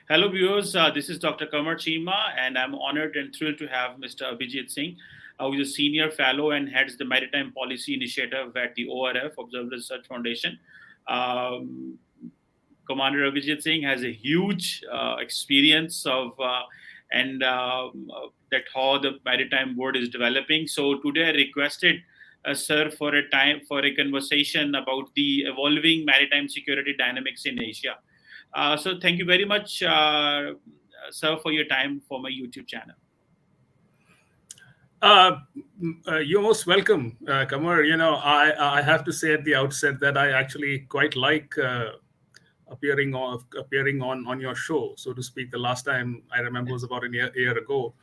Hello, viewers. This is Dr. Qamar Cheema, and I'm honored and thrilled to have Mr. Abhijit Singh, who is a senior fellow and heads the Maritime Policy Initiative at the ORF, Observer Research Foundation. Um, Commander Abhijit Singh has a huge experience of and that how the maritime world is developing. So today I requested sir for a conversation about the evolving maritime security dynamics in Asia. So thank you very much, sir, for your time for my YouTube channel. Uh, you're most welcome, Kamar. I have to say at the outset that I actually quite like appearing on your show, so to speak. The last time I remember was about a year ago,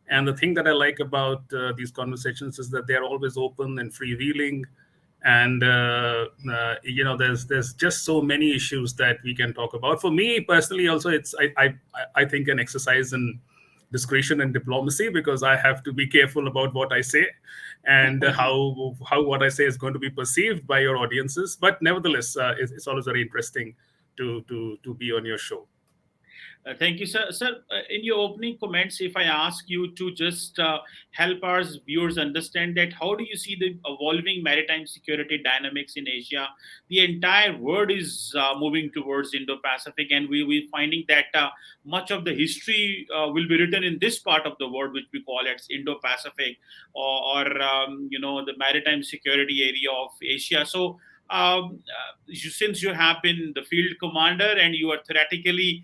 and the thing that I like about these conversations is that they're always open and freewheeling, and there's just so many issues that we can talk about. For me personally, also, I think an exercise in discretion and diplomacy, because I have to be careful about what I say and how what I say is going to be perceived by your audiences. But nevertheless, it's always very interesting to be on your show. Thank you, sir. Sir, in your opening comments, if I ask you to just help our viewers understand that, how do you see the evolving maritime security dynamics in Asia? The entire world is moving towards Indo-Pacific, and we finding that much of the history will be written in this part of the world, which we call as Indo-Pacific, or the maritime security area of Asia. So. Since you have been the field commander and you are theoretically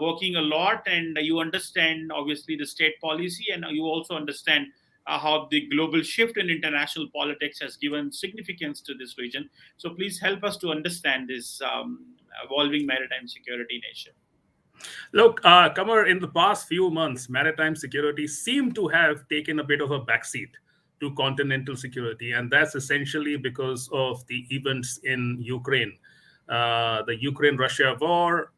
working a lot, and you understand obviously the state policy, and you also understand how the global shift in international politics has given significance to this region. So please help us to understand this evolving maritime security in Asia. Look, Kamar, in the past few months, maritime security seemed to have taken a bit of a backseat to continental security, and that's essentially because of the events in Ukraine, the Ukraine-Russia war.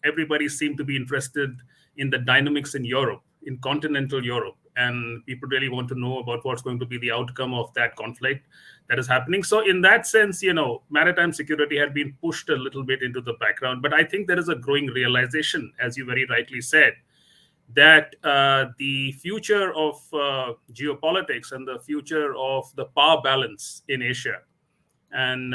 Everybody seemed to be interested in the dynamics in Europe, in continental Europe, and people really want to know about what's going to be the outcome of that conflict that is happening. So, in that sense, maritime security had been pushed a little bit into the background. But I think there is a growing realization, as you very rightly said, that the future of geopolitics and the future of the power balance in Asia, and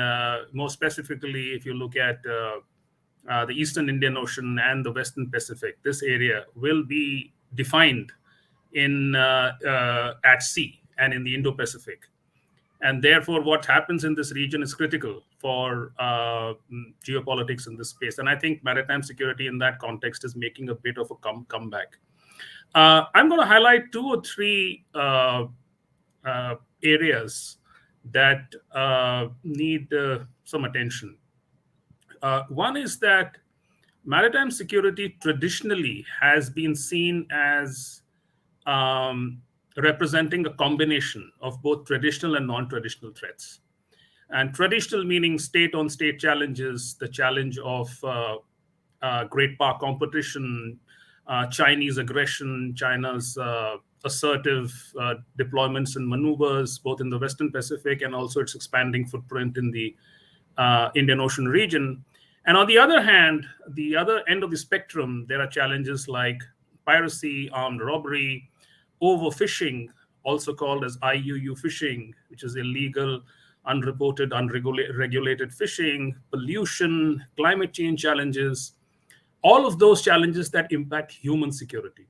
more specifically, if you look at the Eastern Indian Ocean and the Western Pacific, this area will be defined in at sea and in the Indo-Pacific. And therefore, what happens in this region is critical for geopolitics in this space. And I think maritime security in that context is making a bit of a comeback. I'm going to highlight two or three areas that need some attention. One is that maritime security traditionally has been seen as representing a combination of both traditional and non-traditional threats. And traditional meaning state-on-state challenges, the challenge of great power competition, Chinese aggression, China's assertive deployments and maneuvers, both in the Western Pacific and also its expanding footprint in the Indian Ocean region. And on the other hand, the other end of the spectrum, there are challenges like piracy, armed robbery, overfishing, also called as IUU fishing, which is illegal, unreported, unregulated fishing, pollution, climate change challenges, all of those challenges that impact human security.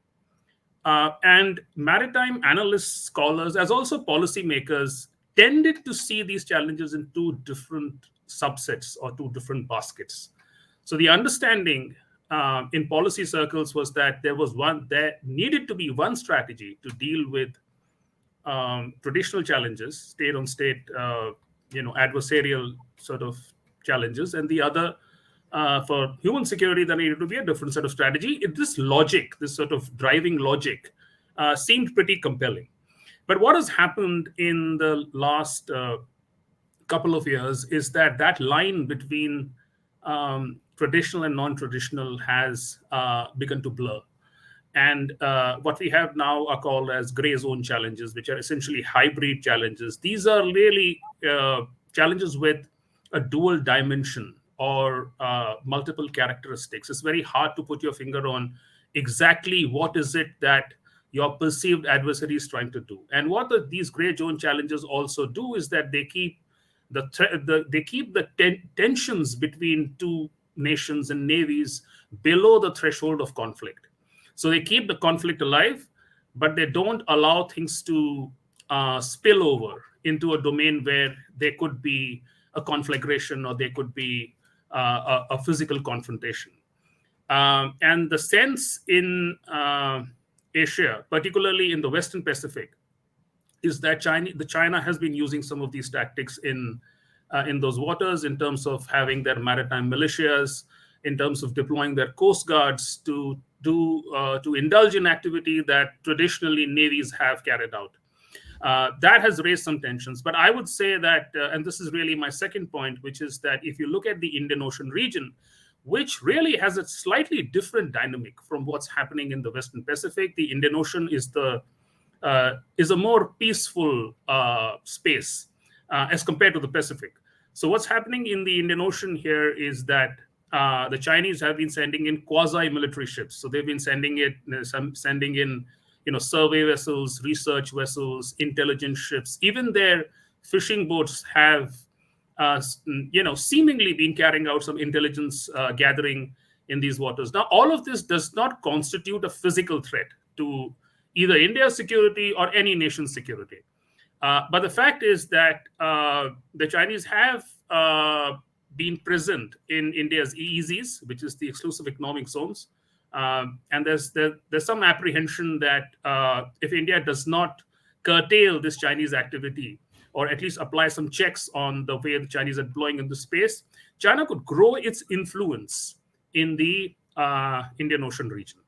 And maritime analysts, scholars, as also policymakers, tended to see these challenges in two different subsets or two different baskets. So the understanding in policy circles was that there needed to be one strategy to deal with traditional challenges, state-on-state, adversarial sort of challenges, and the other for human security, there needed to be a different set of strategy. This logic, this sort of driving logic, seemed pretty compelling. But what has happened in the last couple of years is that that line between traditional and non-traditional has begun to blur. And what we have now are called as gray zone challenges, which are essentially hybrid challenges. These are really challenges with a dual dimension or multiple characteristics. It's very hard to put your finger on exactly what is it that your perceived adversary is trying to do. And what these gray zone challenges also do is that they keep the tensions between two nations and navies below the threshold of conflict. So they keep the conflict alive, but they don't allow things to spill over into a domain where there could be a conflagration or there could be a physical confrontation. And the sense in Asia, particularly in the Western Pacific, is that China has been using some of these tactics in those waters in terms of having their maritime militias, in terms of deploying their coast guards to indulge in activity that traditionally navies have carried out. That has raised some tensions. But I would say that, and this is really my second point, which is that if you look at the Indian Ocean region, which really has a slightly different dynamic from what's happening in the Western Pacific, the Indian Ocean is a more peaceful space as compared to the Pacific. So what's happening in the Indian Ocean here is that the Chinese have been sending in quasi-military ships. So they've been sending in survey vessels, research vessels, intelligence ships. Even their fishing boats have seemingly been carrying out some intelligence gathering in these waters. Now, all of this does not constitute a physical threat to either India's security or any nation's security. But the fact is that the Chinese have been present in India's EEZs, which is the exclusive economic zones. And there's some apprehension that if India does not curtail this Chinese activity, or at least apply some checks on the way the Chinese are deploying in the space, China could grow its influence in the Indian Ocean region.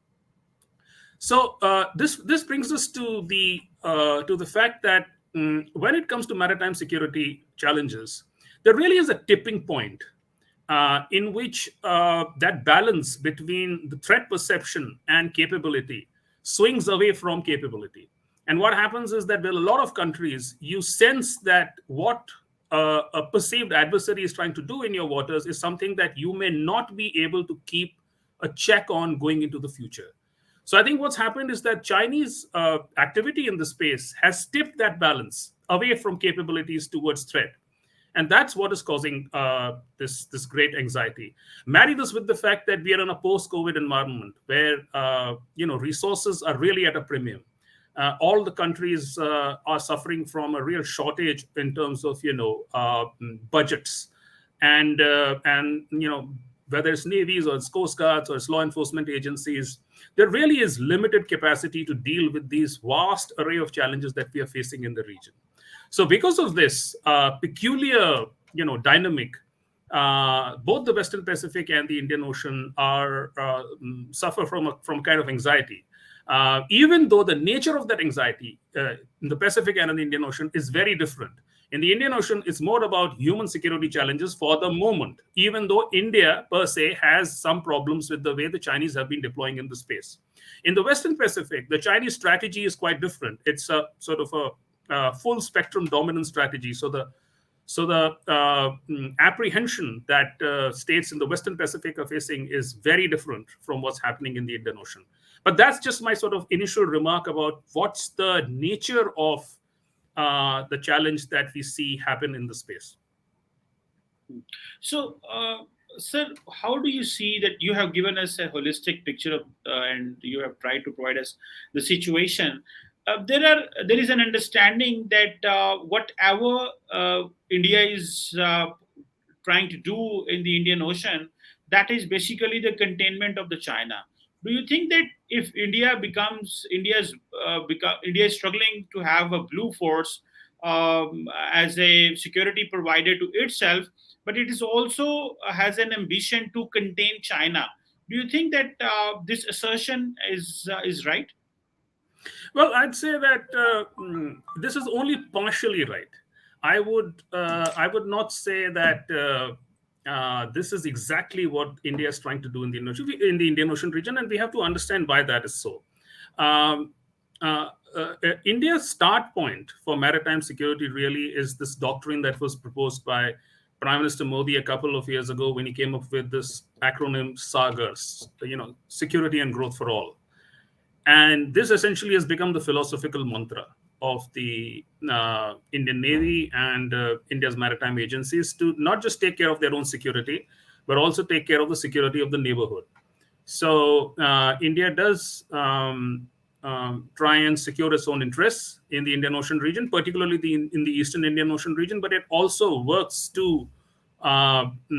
So this brings us to the fact that when it comes to maritime security challenges, there really is a tipping point in which that balance between the threat perception and capability swings away from capability. And what happens is that with a lot of countries, you sense that what a perceived adversary is trying to do in your waters is something that you may not be able to keep a check on going into the future. So I think what's happened is that Chinese activity in the space has tipped that balance away from capabilities towards threat. And that's what is causing this great anxiety. Marry this with the fact that we are in a post-COVID environment where resources are really at a premium. All the countries are suffering from a real shortage in terms of budgets, and whether it's navies or it's coast guards or it's law enforcement agencies, there really is limited capacity to deal with these vast array of challenges that we are facing in the region. So because of this peculiar dynamic, both the Western Pacific and the Indian Ocean are suffer from kind of anxiety. Even though the nature of that anxiety in the Pacific and in the Indian Ocean is very different. In the Indian Ocean, it's more about human security challenges for the moment, even though India per se has some problems with the way the Chinese have been deploying in the space. In the Western Pacific, the Chinese strategy is quite different. It's a sort of a full spectrum dominance strategy. So the apprehension that states in the Western Pacific are facing is very different from what's happening in the Indian Ocean. But that's just my sort of initial remark about what's the nature of the challenge that we see happen in the space. So, sir, how do you see that you have given us a holistic picture of, and you have tried to provide us the situation? There is an understanding that whatever India is trying to do in the Indian Ocean, that is basically the containment of the China. Do you think that if India is struggling to have a blue force as a security provider to itself, but it is also has an ambition to contain China? Do you think that this assertion is right? Well, I'd say that this is only partially right. I would not say that this is exactly what India is trying to do in the Indian Ocean region, and we have to understand why that is so. Um, India's start point for maritime security really is this doctrine that was proposed by Prime Minister Modi a couple of years ago when he came up with this acronym SAGAS, Security and Growth for All. And this essentially has become the philosophical mantra of the Indian Navy and India's maritime agencies to not just take care of their own security, but also take care of the security of the neighborhood. So India does try and secure its own interests in the Indian Ocean region, particularly in the Eastern Indian Ocean region, but it also works to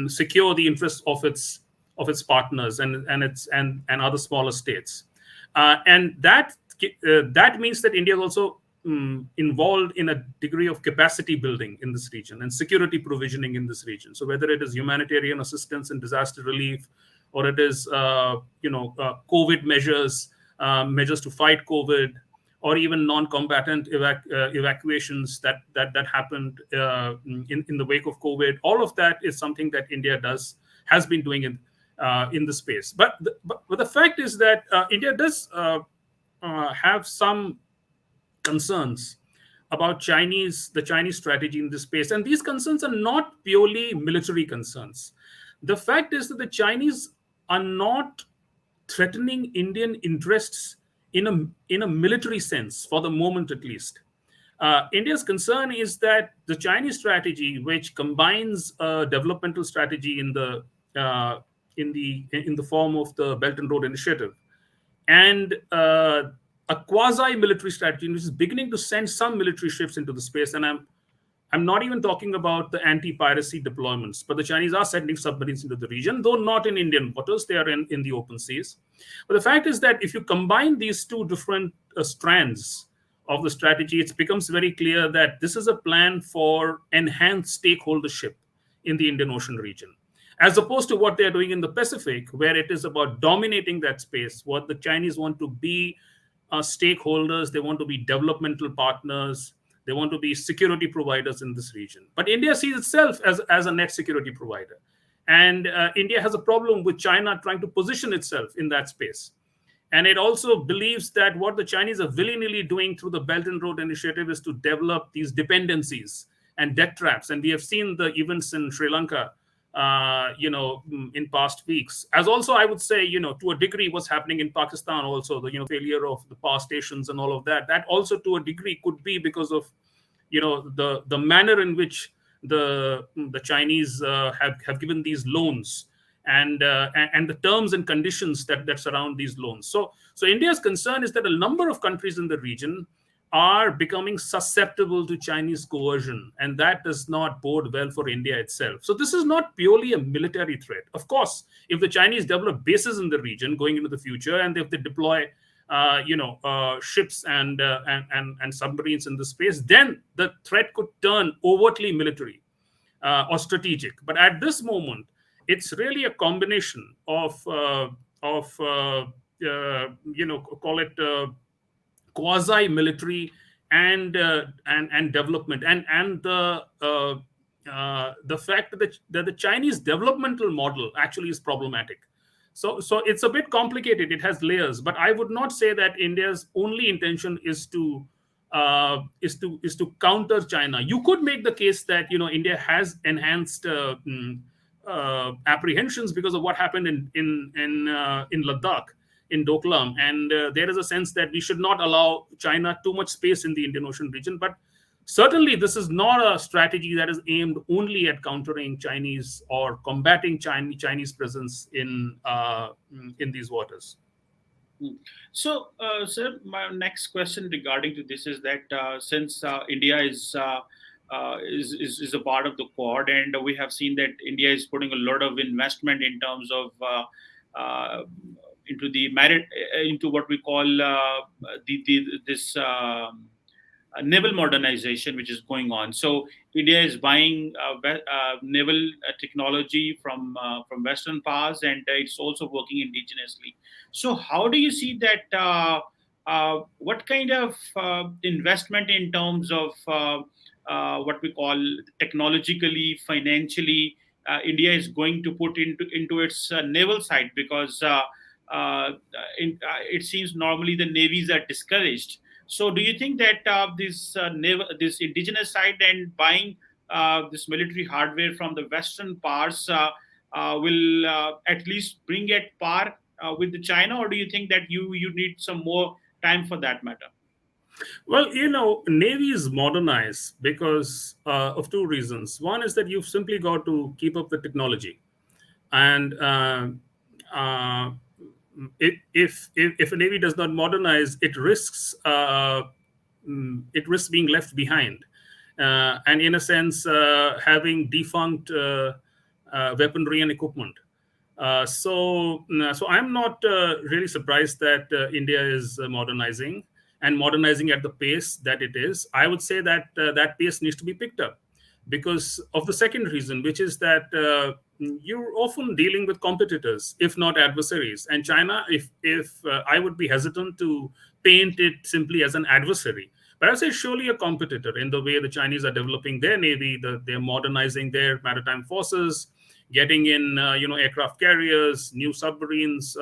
secure the interests of its partners and other smaller states, and that means that India is also involved in a degree of capacity building in this region and security provisioning in this region. So whether it is humanitarian assistance and disaster relief, or it is COVID measures, measures to fight COVID, or even non-combatant evacuations that happened in the wake of COVID. All of that is something that India has been doing in the space. But the fact is that India does have some concerns about the Chinese strategy in this space, and these concerns are not purely military concerns. The fact is that the Chinese are not threatening Indian interests in a military sense for the moment, at least. India's concern is that the Chinese strategy, which combines a developmental strategy in the form of the Belt and Road Initiative, and a quasi-military strategy, which is beginning to send some military ships into the space. And I'm not even talking about the anti-piracy deployments, but the Chinese are sending submarines into the region, though not in Indian waters. They are in the open seas. But the fact is that if you combine these two different strands of the strategy, it becomes very clear that this is a plan for enhanced stakeholdership in the Indian Ocean region, as opposed to what they're doing in the Pacific, where it is about dominating that space. What the Chinese want to be stakeholders, they want to be developmental partners, they want to be security providers in this region. But India sees itself as a net security provider. And India has a problem with China trying to position itself in that space. And it also believes that what the Chinese are willy-nilly doing through the Belt and Road Initiative is to develop these dependencies and debt traps. And we have seen the events in Sri Lanka, in past weeks. As also, I would say, to a degree, what's happening in Pakistan also, the failure of the power stations and all of that. That also, to a degree, could be because of, the manner in which the Chinese have given these loans, and the terms and conditions that surround these loans. So India's concern is that a number of countries in the region are becoming susceptible to Chinese coercion, and that does not bode well for India itself. So this is not purely a military threat. Of course, if the Chinese develop bases in the region going into the future, and if they deploy ships and submarines in the space, then the threat could turn overtly military or strategic. But at this moment, it's really a combination of call it quasi-military and development, and the fact that the Chinese developmental model actually is problematic. So it's a bit complicated. It has layers, but I would not say that India's only intention is to counter China. You could make the case that India has enhanced apprehensions because of what happened in Ladakh, in Doklam, and there is a sense that we should not allow China too much space in the Indian Ocean region. But certainly, this is not a strategy that is aimed only at countering Chinese or combating Chinese presence in these waters. So, sir, my next question regarding to this is that since India is a part of the Quad, and we have seen that India is putting a lot of investment in terms of into the into what we call this naval modernization, which is going on. So India is buying naval technology from Western powers, and it's also working indigenously. So how do you see that? What kind of investment in terms of what we call technologically, financially, India is going to put into its naval side? Because it seems normally the navies are discouraged. So, do you think that this indigenous side and buying this military hardware from the Western powers will at least bring at par with the China, or do you think that you need some more time for that matter? Well, Navy is modernized because of two reasons. One is that you've simply got to keep up with technology, and uh, if a navy does not modernize, it risks being left behind, and in a sense, having defunct weaponry and equipment. So I'm not really surprised that India is modernizing and modernizing at the pace that it is. I would say that that pace needs to be picked up because of the second reason, which is that you're often dealing with competitors, if not adversaries. And China, if I would be hesitant to paint it simply as an adversary, but I'd say surely a competitor in the way the Chinese are developing their navy, they're modernizing their maritime forces, getting in aircraft carriers, new submarines,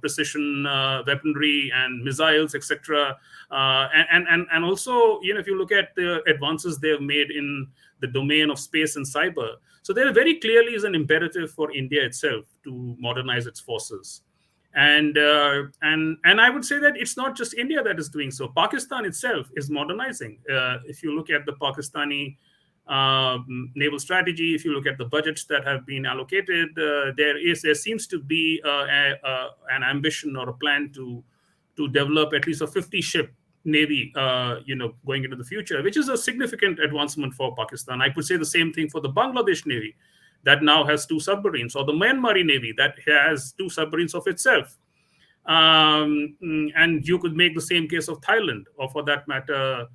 precision weaponry and missiles, etc. And also, if you look at the advances they have made in the domain of space and cyber, so there very clearly is an imperative for India itself to modernize its forces. And I would say that it's not just India that is doing so. Pakistan itself is modernizing. If you look at the Pakistani naval strategy, if you look at the budgets that have been allocated, there seems to be an ambition or a plan to develop at least a 50 ship navy, going into the future, which is a significant advancement for Pakistan. I could say the same thing for the Bangladesh navy that now has two submarines, or the Myanmar navy that has two submarines of itself. And you could make the same case of Thailand, or for that matter,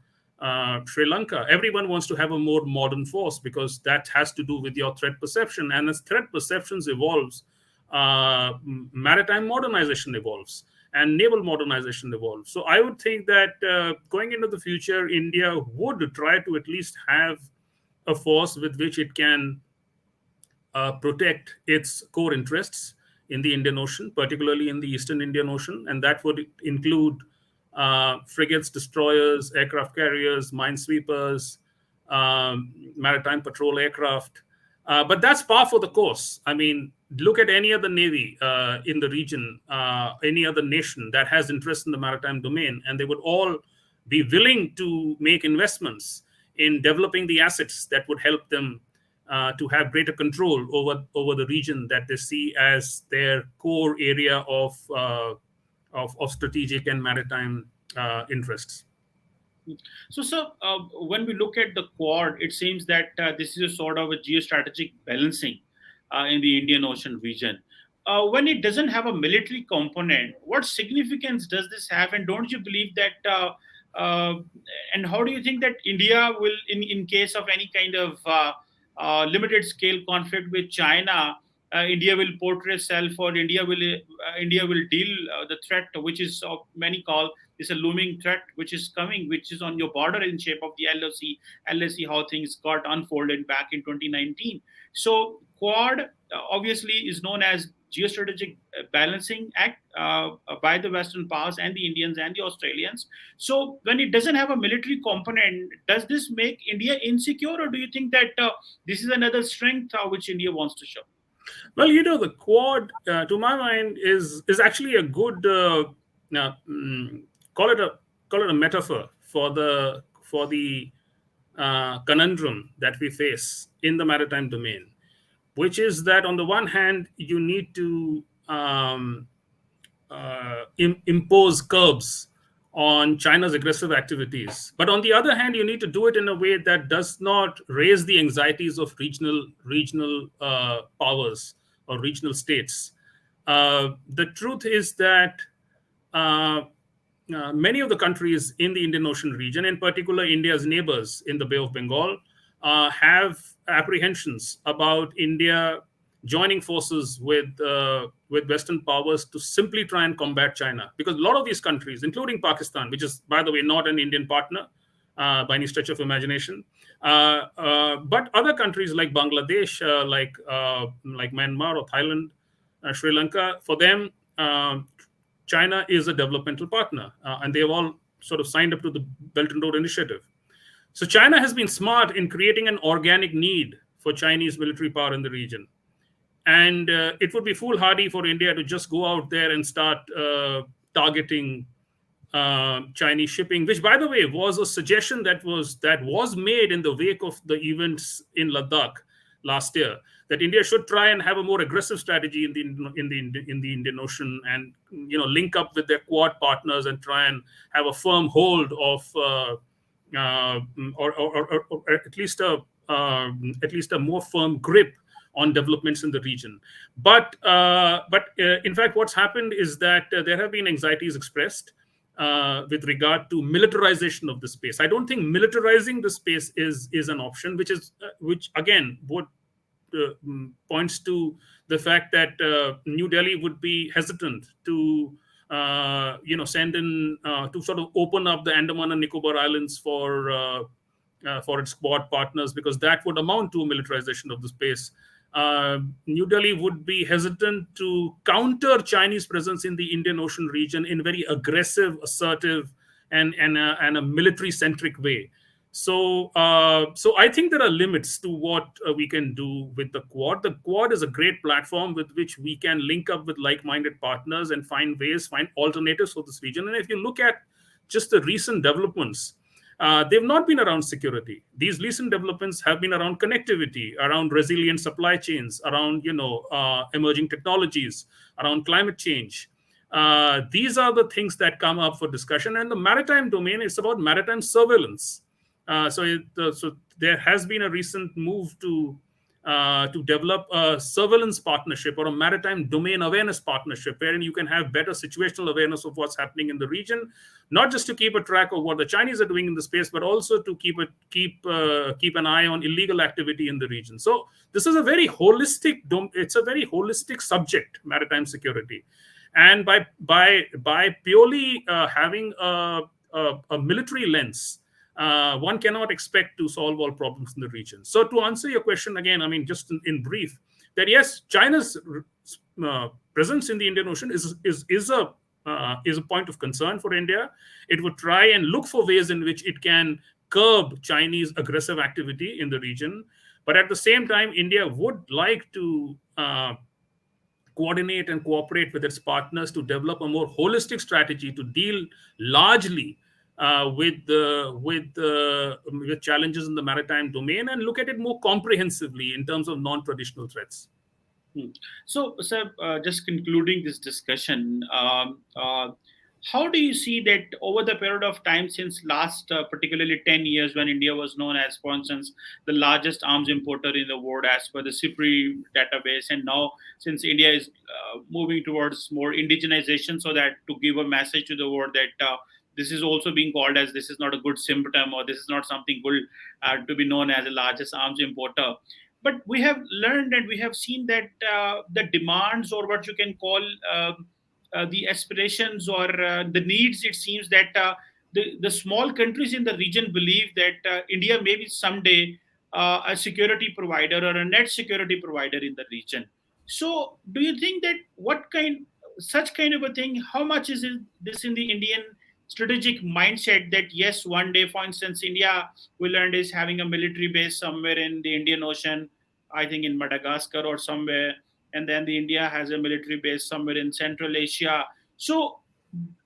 Sri Lanka. Everyone wants to have a more modern force because that has to do with your threat perception. And as threat perceptions evolves, maritime modernization evolves and naval modernization evolves. So I would think that going into the future, India would try to at least have a force with which it can protect its core interests in the Indian Ocean, particularly in the Eastern Indian Ocean, and that would include frigates, destroyers, aircraft carriers, minesweepers, maritime patrol aircraft. But that's par for the course. I mean, look at any other navy in the region, any other nation that has interest in the maritime domain, and they would all be willing to make investments in developing the assets that would help them to have greater control over the region that they see as their core area of strategic and maritime interests. So, sir, when we look at the Quad, it seems that this is a sort of a geostrategic balancing in the Indian Ocean region. When it doesn't have a military component, what significance does this have? And don't you believe that? Uh, and how do you think that India will, in case of any kind of limited scale conflict with China, India will portray itself, or India will deal the threat, which is many call is a looming threat, which is coming, which is on your border in shape of the LOC. LOC, how things got unfolded back in 2019. So Quad obviously is known as geostrategic balancing act by the Western powers and the Indians and the Australians. So when it doesn't have a military component, does this make India insecure, or do you think that this is another strength which India wants to show? Well, the Quad, to my mind, is actually a good now, call it a metaphor for the conundrum that we face in the maritime domain, which is that on the one hand you need to impose curbs on China's aggressive activities, but on the other hand you need to do it in a way that does not raise the anxieties of regional powers or regional states. The truth is that uh, many of the countries in the Indian Ocean region, in particular India's neighbors in the Bay of Bengal, have apprehensions about India joining forces with Western powers to simply try and combat China. Because a lot of these countries, including Pakistan, which is, by the way, not an Indian partner by any stretch of imagination, but other countries like Bangladesh, like Myanmar or Thailand, Sri Lanka, for them, China is a developmental partner, and they've all sort of signed up to the Belt and Road Initiative. So China has been smart in creating an organic need for Chinese military power in the region. And it would be foolhardy for India to just go out there and start targeting Chinese shipping, which, by the way, was a suggestion that was made in the wake of the events in Ladakh last year. That India should try and have a more aggressive strategy in the Indian Ocean, and link up with their Quad partners and try and have a firm hold of, or at least a more firm grip on developments in the region. But in fact, what's happened is that there have been anxieties expressed with regard to militarization of the space. I don't think militarizing the space is an option, which again points to the fact that New Delhi would be hesitant to send in to sort of open up the Andaman and Nicobar Islands for its Quad partners, because that would amount to a militarization of the space. New Delhi would be hesitant to counter Chinese presence in the Indian Ocean region in very aggressive, assertive, and a military-centric way. So I think there are limits to what we can do with the Quad. The Quad is a great platform with which we can link up with like-minded partners and find alternatives for this region. And if you look at just the recent developments, they've not been around security. These recent developments have been around connectivity, around resilient supply chains, around emerging technologies, around climate change. These are the things that come up for discussion. And the maritime domain is about maritime surveillance. So there has been a recent move to develop a surveillance partnership or a maritime domain awareness partnership, wherein you can have better situational awareness of what's happening in the region, not just to keep a track of what the Chinese are doing in the space, but also to keep an eye on illegal activity in the region. So this is a very holistic it's a very holistic subject, maritime security, and by purely having a military lens, one cannot expect to solve all problems in the region. So to answer your question again, I mean, just in brief, that yes, China's presence in the Indian Ocean is a point of concern for India. It would try and look for ways in which it can curb Chinese aggressive activity in the region. But at the same time, India would like to coordinate and cooperate with its partners to develop a more holistic strategy to deal largely with challenges in the maritime domain, and look at it more comprehensively in terms of non-traditional threats. Hmm. So, sir, just concluding this discussion, how do you see that over the period of time since last, particularly 10 years, when India was known as, for instance, the largest arms importer in the world as per the CIPRI database, and now since India is moving towards more indigenization, so that to give a message to the world that this is also being called as, this is not a good symptom, or this is not something good to be known as the largest arms importer. But we have learned and we have seen that the demands, or what you can call the aspirations or the needs, it seems that the small countries in the region believe that India may be someday a security provider or a net security provider in the region. So do you think that such kind of a thing, how much is this in the Indian strategic mindset, that yes, one day, for instance, India, we learned, is having a military base somewhere in the Indian Ocean, I think in Madagascar or somewhere, and then the India has a military base somewhere in Central Asia. So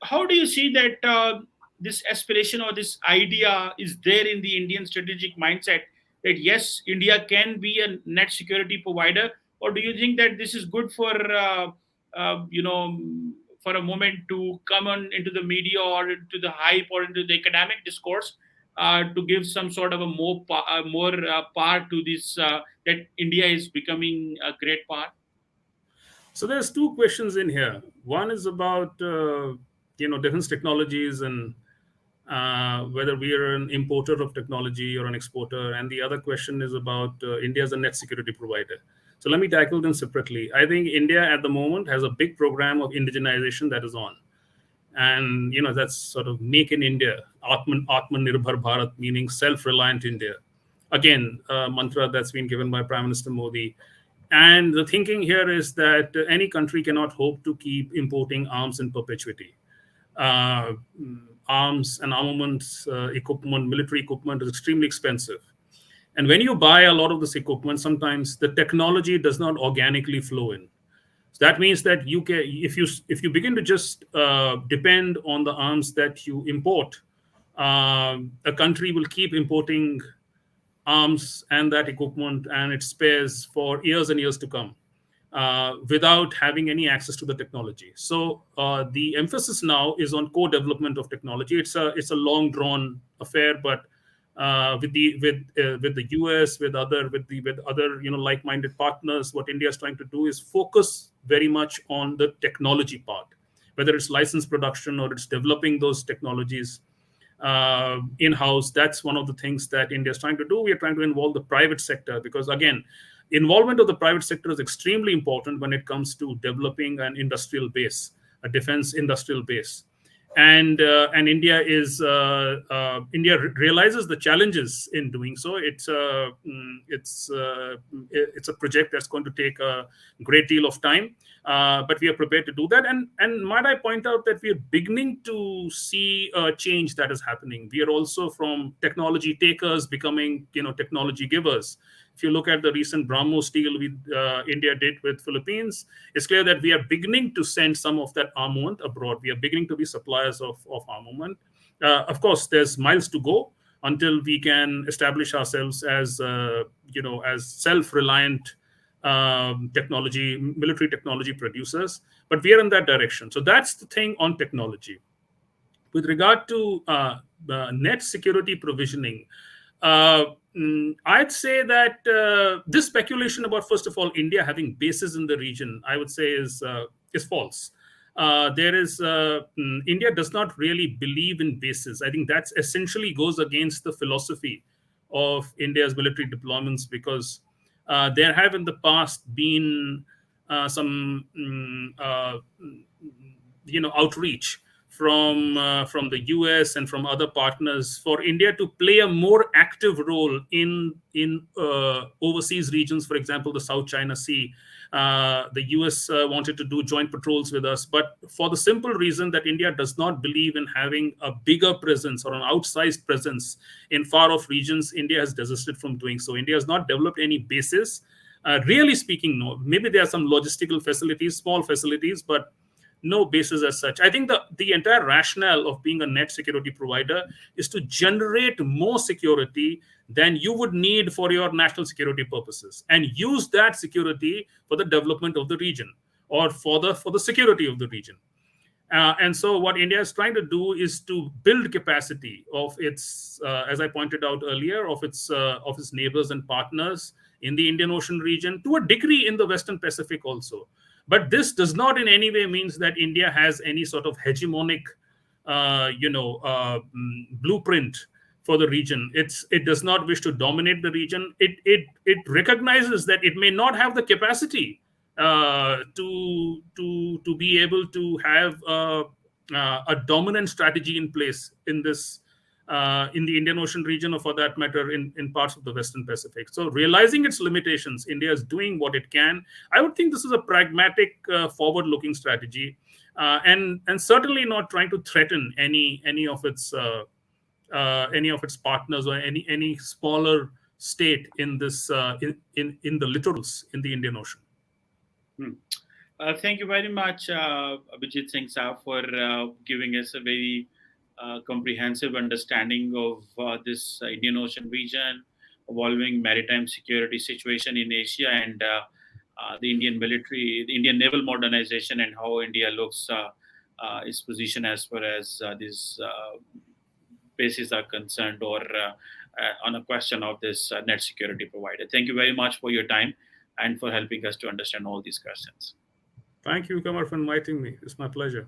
how do you see that this aspiration or this idea is there in the Indian strategic mindset, that yes, India can be a net security provider? Or do you think that this is good for you know for a moment to come on into the media or into the hype or into the academic discourse, to give some sort of a more part to this, that India is becoming a great part? So there's two questions in here. One is about defense technologies and whether we are an importer of technology or an exporter, and the other question is about India as a net security provider. So let me tackle them separately. I think India at the moment has a big program of indigenization that is on, and that's sort of make in India, Atmanirbhar Bharat, meaning self-reliant India. Again, a mantra that's been given by Prime Minister Modi. And the thinking here is that any country cannot hope to keep importing arms in perpetuity. Uh, arms and armaments equipment, military equipment is extremely expensive. And when you buy a lot of this equipment, sometimes the technology does not organically flow in. So that means that you can, if you begin to just depend on the arms that you import, a country will keep importing arms and that equipment and its spares for years and years to come, without having any access to the technology. So the emphasis now is on co-development of technology. It's a long drawn affair, but with the US, with other like-minded partners, what India is trying to do is focus very much on the technology part, whether it's license production or it's developing those technologies in-house. That's one of the things that India is trying to do. We are trying to involve the private sector because, again, involvement of the private sector is extremely important when it comes to developing an industrial base, a defense industrial base. And India realizes the challenges in doing so. It's a project that's going to take a great deal of time, but we are prepared to do that. And might I point out that we are beginning to see a change that is happening. We are also from technology takers becoming technology givers. If you look at the recent BrahMos deal India did with Philippines, it's clear that we are beginning to send some of that armament abroad. We are beginning to be suppliers of armament. Of course, there's miles to go until we can establish ourselves as as self-reliant military technology producers. But we are in that direction. So that's the thing on technology. With regard to net security provisioning, uh, I'd say that this speculation about, first of all, India having bases in the region, I would say is false. India does not really believe in bases. I think that essentially goes against the philosophy of India's military deployments, because there have in the past been some outreach from the US and from other partners for India to play a more active role in overseas regions. For example, the South China Sea. The US wanted to do joint patrols with us, but for the simple reason that India does not believe in having a bigger presence or an outsized presence in far off regions. India has desisted from doing so. India has not developed any bases. Really speaking, no. Maybe there are some logistical facilities, small facilities, but no basis as such. I think the entire rationale of being a net security provider is to generate more security than you would need for your national security purposes, and use that security for the development of the region, or for the security of the region. And so what India is trying to do is to build capacity of its, as I pointed out earlier, of its neighbors and partners in the Indian Ocean region, to a degree in the Western Pacific also. But this does not in any way means that India has any sort of hegemonic, blueprint for the region. It does not wish to dominate the region. It recognizes that it may not have the capacity to be able to have a dominant strategy in place in the Indian Ocean region, or for that matter, in parts of the Western Pacific. So, realizing its limitations, India is doing what it can. I would think this is a pragmatic, forward-looking strategy, and certainly not trying to threaten any of its partners, or any smaller state in this in the littorals in the Indian Ocean. Hmm. Thank you very much, Abhijit Singh Saab, for giving us a very comprehensive understanding of this Indian Ocean region, evolving maritime security situation in Asia, and the Indian military, the Indian naval modernization, and how India looks its position as far as these bases are concerned, or on a question of this net security provider. Thank you very much for your time and for helping us to understand all these questions. Thank you, Qamar, for inviting me. It's my pleasure.